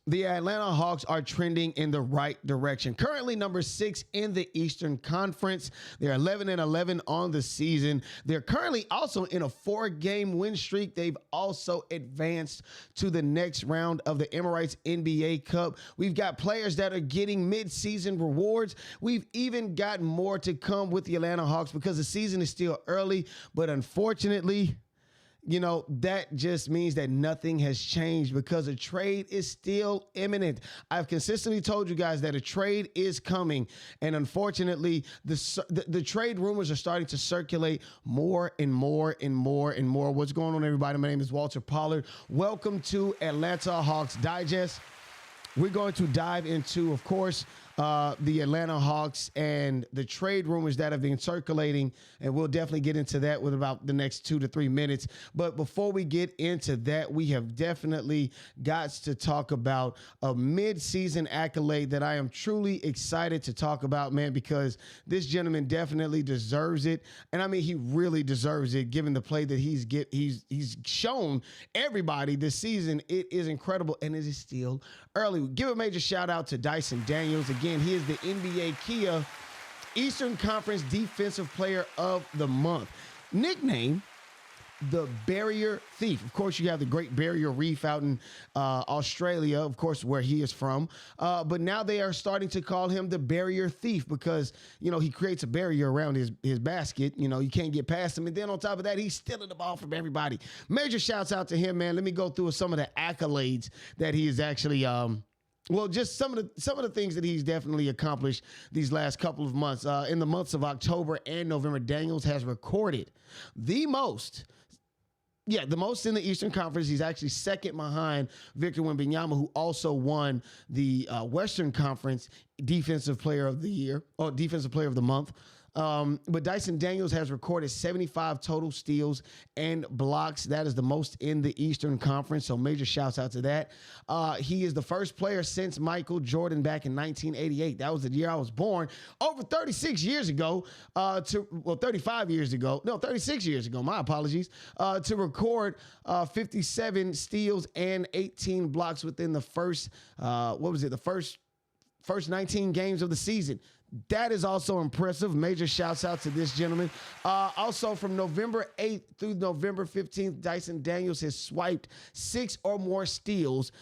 the Atlanta Hawks are trending in the right direction. Currently number 6 in the Eastern Conference. They're 11-11 on the season. They're currently also in a 4-game win streak. They've also advanced to the next round of the Emirates NBA Cup. We've got players that are getting mid-season rewards. We've even got more to come with the Atlanta Hawks because the season is still early, but unfortunately, you know, that just means that nothing has changed because a trade is still imminent. I've consistently told you guys that a trade is coming. And unfortunately, the trade rumors are starting to circulate more and more and more and more. What's going on, everybody? My name is Walter Pollard. Welcome to Atlanta Hawks Digest. We're going to dive into, of course, the Atlanta Hawks and the trade rumors that have been circulating, and we'll definitely get into that with about the next 2 to 3 minutes. But before we get into that, we have definitely got to talk about a mid-season accolade that I am truly excited to talk about, man, because this gentleman definitely deserves it. And I mean, he really deserves it given the play that he's shown everybody this season. It is incredible, and it is still early. Give a major shout out to Dyson Daniels. Again, he is the NBA Kia Eastern Conference Defensive Player of the Month. Nickname, the Barrier Thief. Of course, you have the Great Barrier Reef out in Australia, of course, where he is from. But now they are starting to call him the Barrier Thief because, you know, he creates a barrier around his basket. You know, you can't get past him. And then on top of that, he's stealing the ball from everybody. Major shouts out to him, man. Let me go through some of the accolades that he is actually well, just some of the things that he's definitely accomplished these last couple of months. In the months of October and November, Daniels has recorded the most in the Eastern Conference. He's actually second behind Victor Wembanyama, who also won the Western Conference Defensive Player of the Year or Defensive Player of the Month. But Dyson Daniels has recorded 75 total steals and blocks. That is the most in the Eastern Conference, so major shouts out to that. He is the first player since Michael Jordan back in 1988. That was the year I was born. Over 36 years ago, 35 years ago. No, 36 years ago. My apologies. To record 57 steals and 18 blocks within the first, first 19 games of the season. That is also impressive. Major shouts out to this gentleman. Also, from November 8th through November 15th, Dyson Daniels has swiped 6 or more steals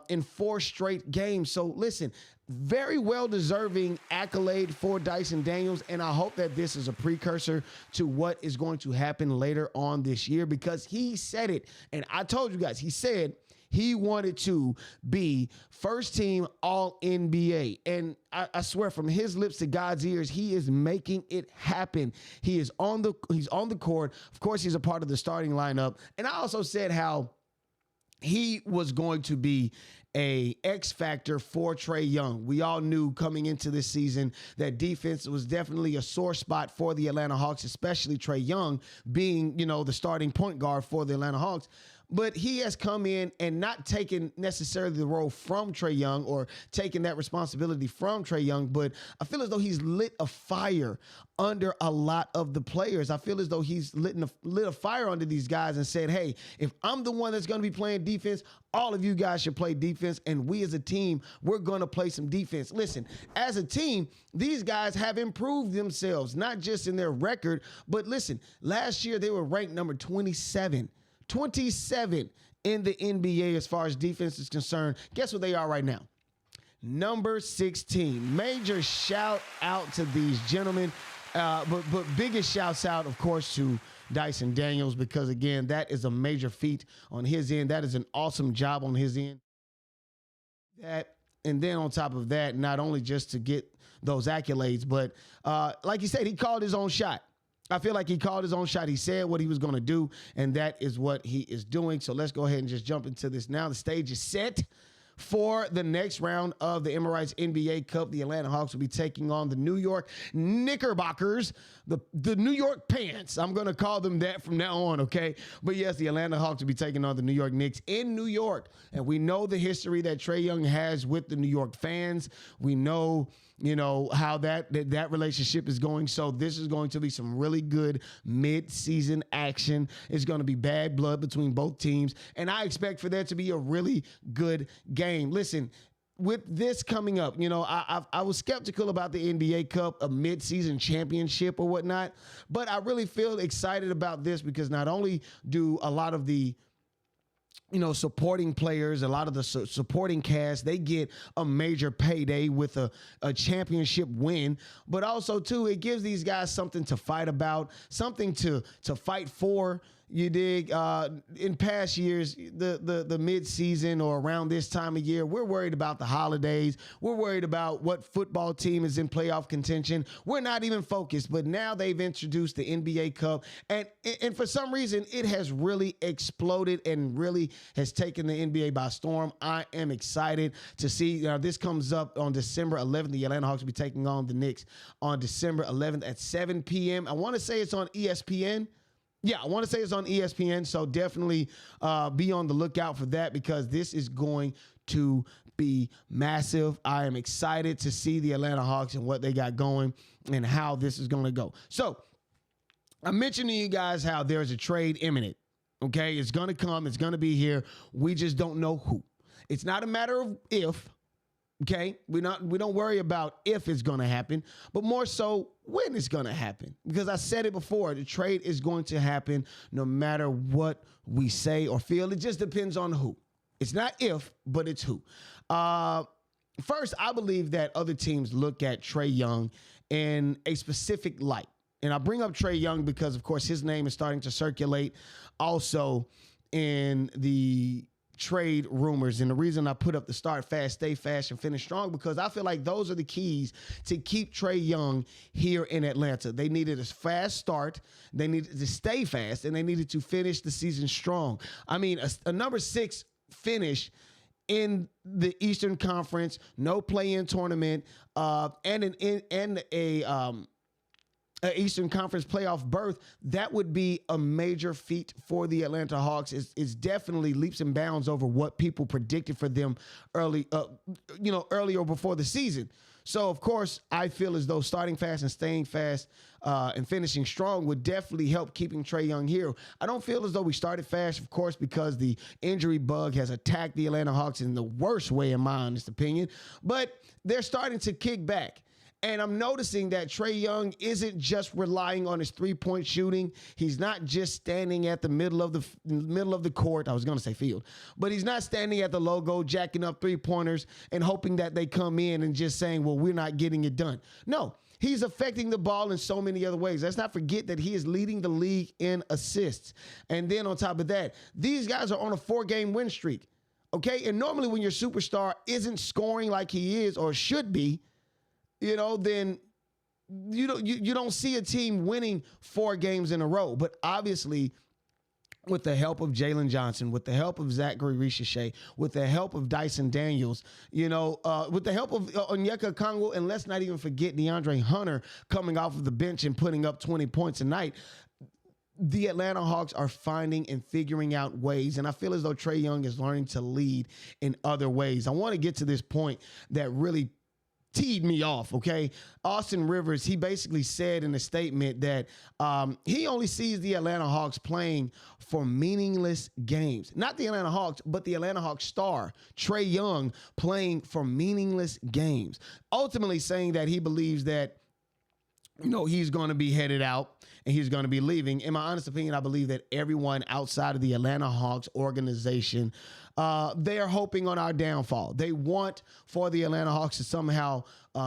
in 4 straight games. So listen, very well-deserving accolade for Dyson Daniels, and I hope that this is a precursor to what is going to happen later on this year because he said it, and I told you guys, he said he wanted to be first team all NBA. And I swear from his lips to God's ears, he is making it happen. He's on the court. Of course, he's a part of the starting lineup. And I also said how he was going to be a X factor for Trae Young. We all knew coming into this season that defense was definitely a sore spot for the Atlanta Hawks, especially Trae Young being, you know, the starting point guard for the Atlanta Hawks. But he has come in and not taken necessarily the role from Trae Young or taken that responsibility from Trae Young, but I feel as though he's lit a fire under a lot of the players. I feel as though he's lit a fire under these guys and said, hey, if I'm the one that's going to be playing defense, all of you guys should play defense, and we as a team, we're going to play some defense. Listen, as a team, these guys have improved themselves, not just in their record, but listen, last year they were ranked number 27 in the NBA as far as defense is concerned. Guess what they are right now? Number 16. Major shout out to these gentlemen. But biggest shouts out, of course, to Dyson Daniels because, again, that is a major feat on his end. That is an awesome job on his end. And then on top of that, not only just to get those accolades, but like you said, he called his own shot. I feel like he called his own shot. He said what he was going to do, and that is what he is doing. So let's go ahead and just jump into this now. The stage is set for the next round of the Emirates NBA Cup. The Atlanta Hawks will be taking on the New York Knickerbockers, the New York Pants. I'm going to call them that from now on, okay? But yes, the Atlanta Hawks will be taking on the New York Knicks in New York. And we know the history that Trae Young has with the New York fans. We know, you know, how that relationship is going. So this is going to be some really good mid-season action. It's going to be bad blood between both teams. And I expect for there to be a really good game. game. Listen, with this coming up, I was skeptical about the NBA Cup, a mid-season championship or whatnot, but I really feel excited about this because not only do a lot of the supporting players, a lot of the supporting cast, they get a major payday with a championship win. But also, too, it gives these guys something to fight about, something to fight for. You dig? In past years, the mid-season or around this time of year, we're worried about the holidays. We're worried about what football team is in playoff contention. We're not even focused. But now they've introduced the NBA Cup. And for some reason, it has really exploded and really has taken the NBA by storm. I am excited to see. This comes up on December 11th. The Atlanta Hawks will be taking on the Knicks on December 11th at 7 p.m. I want to say it's on ESPN. Yeah, I want to say it's on ESPN, so definitely be on the lookout for that because this is going to be massive. I am excited to see the Atlanta Hawks and what they got going and how this is going to go. So I mentioned to you guys how there's a trade imminent, okay? It's going to come. It's going to be here. We just don't know who. It's not a matter of if. Okay, we don't worry about if it's going to happen, but more so when it's going to happen. Because I said it before, the trade is going to happen no matter what we say or feel. It just depends on who. It's not if, but it's who. First, I believe that other teams look at Trae Young in a specific light. And I bring up Trae Young because, of course, his name is starting to circulate also in the trade rumors. And the reason I put up the start fast, stay fast, and finish strong, because I feel like those are the keys to keep Trae Young here in Atlanta. They needed a fast start, they needed to stay fast, and they needed to finish the season strong. I mean, a number 6 finish in the Eastern Conference, no play-in tournament, and an Eastern Conference playoff berth, that would be a major feat for the Atlanta Hawks. It's definitely leaps and bounds over what people predicted for them earlier before the season. So, of course, I feel as though starting fast and staying fast and finishing strong would definitely help keeping Trae Young here. I don't feel as though we started fast, of course, because the injury bug has attacked the Atlanta Hawks in the worst way, in my honest opinion. But they're starting to kick back. And I'm noticing that Trae Young isn't just relying on his three-point shooting. He's not just standing at the middle of the court. I was going to say field. But he's not standing at the logo, jacking up three-pointers and hoping that they come in and just saying, well, we're not getting it done. No, he's affecting the ball in so many other ways. Let's not forget that he is leading the league in assists. And then on top of that, these guys are on a 4-game win streak. Okay? And normally when your superstar isn't scoring like he is or should be, then you don't see a team winning 4 games in a row. But obviously, with the help of Jalen Johnson, with the help of Zaccharie Risacher, with the help of Dyson Daniels, with the help of Onyeka Okongwu, and let's not even forget DeAndre Hunter coming off of the bench and putting up 20 points a night, the Atlanta Hawks are finding and figuring out ways. And I feel as though Trae Young is learning to lead in other ways. I want to get to this point that really teed me off, okay? Austin Rivers, he basically said in a statement that he only sees the Atlanta Hawks playing for meaningless games. Not the Atlanta Hawks, but the Atlanta Hawks star, Trae Young, playing for meaningless games. Ultimately saying that he believes that, he's going to be headed out and he's going to be leaving. In my honest opinion, I believe that everyone outside of the Atlanta Hawks organization, they are hoping on our downfall. They want for the Atlanta Hawks to somehow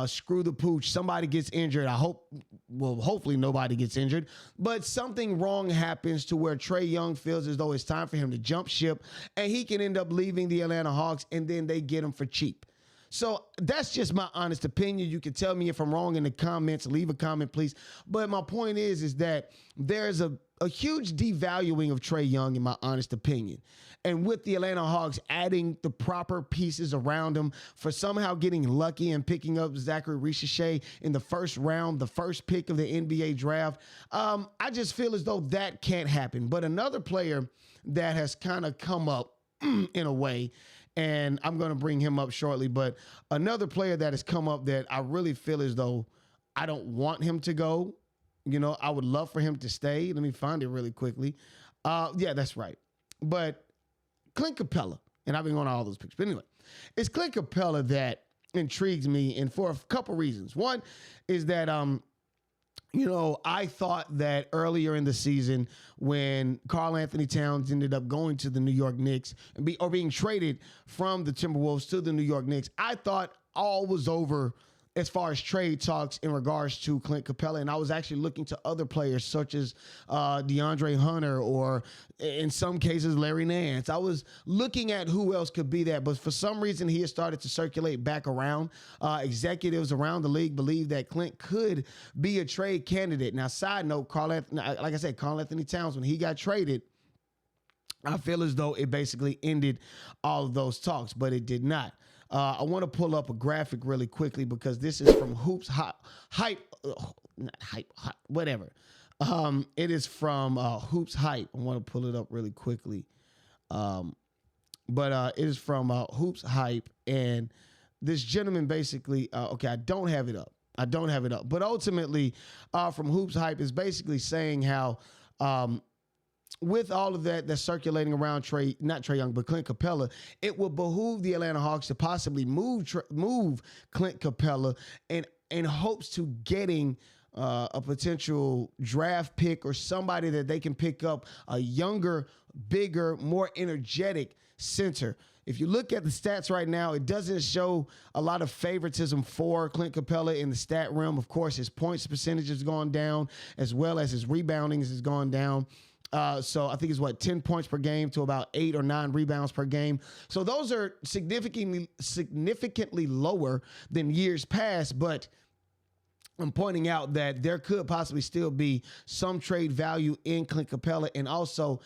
screw the pooch. Somebody gets injured. Hopefully nobody gets injured. But something wrong happens to where Trae Young feels as though it's time for him to jump ship, and he can end up leaving the Atlanta Hawks, and then they get him for cheap. So that's just my honest opinion. You can tell me if I'm wrong in the comments. Leave a comment, please. But my point is that there's a huge devaluing of Trae Young, in my honest opinion. And with the Atlanta Hawks adding the proper pieces around him for somehow getting lucky and picking up Zaccharie Risacher in the first round, the first pick of the NBA draft, I just feel as though that can't happen. But another player that has kind of come up in a way, and I'm going to bring him up shortly, but another player that has come up that I really feel as though I don't want him to go. I would love for him to stay. Let me find it really quickly. Yeah, that's right. But Clint Capela, and I've been going to all those pictures. But anyway, It's Clint Capela that intrigues me, and for a couple reasons. One is that I thought that earlier in the season when Karl Anthony Towns ended up going to the New York Knicks or being traded from the Timberwolves to the New York Knicks, I thought all was over as far as trade talks in regards to Clint Capela. And I was actually looking to other players such as DeAndre Hunter or in some cases Larry Nance. I was looking at who else could be that, but for some reason he has started to circulate back around. Executives around the league believe that Clint could be a trade candidate. Now, side note, Karl Anthony Towns, when he got traded, I feel as though it basically ended all of those talks, but it did not. I want to pull up a graphic really quickly because this is from Hoops Hype, whatever. It is from Hoops Hype. I want to pull it up really quickly. But it is from Hoops Hype, and this gentleman basically, I don't have it up. But ultimately, from Hoops Hype is basically saying how with all of that's circulating around not Trae Young, but Clint Capela, it will behoove the Atlanta Hawks to possibly move Clint Capela in hopes to getting a potential draft pick or somebody that they can pick up, a younger, bigger, more energetic center. If you look at the stats right now, it doesn't show a lot of favoritism for Clint Capela in the stat realm. Of course, his points percentage has gone down as well as his rebounding has gone down. So I think it's 10 points per game to about 8 or 9 rebounds per game. So those are significantly lower than years past, but I'm pointing out that there could possibly still be some trade value in Clint Capela, and also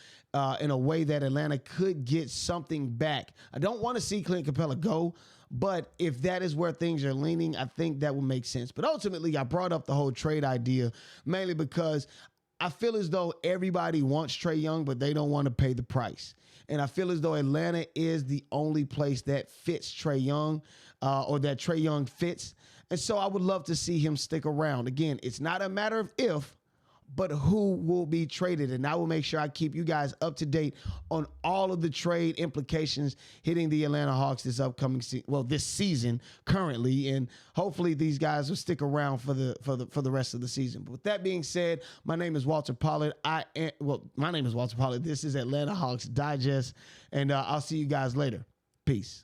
in a way that Atlanta could get something back. I don't want to see Clint Capela go, but if that is where things are leaning, I think that would make sense. But ultimately, I brought up the whole trade idea mainly because I feel as though everybody wants Trae Young, but they don't want to pay the price. And I feel as though Atlanta is the only place that fits Trae Young or that Trae Young fits. And so I would love to see him stick around. Again, it's not a matter of if, but who will be traded. And I will make sure I keep you guys up to date on all of the trade implications hitting the Atlanta Hawks this upcoming this season currently. And hopefully these guys will stick around for the rest of the season. But with that being said, my name is Walter Pollard. My name is Walter Pollard. This is Atlanta Hawks Digest, and I'll see you guys later. Peace.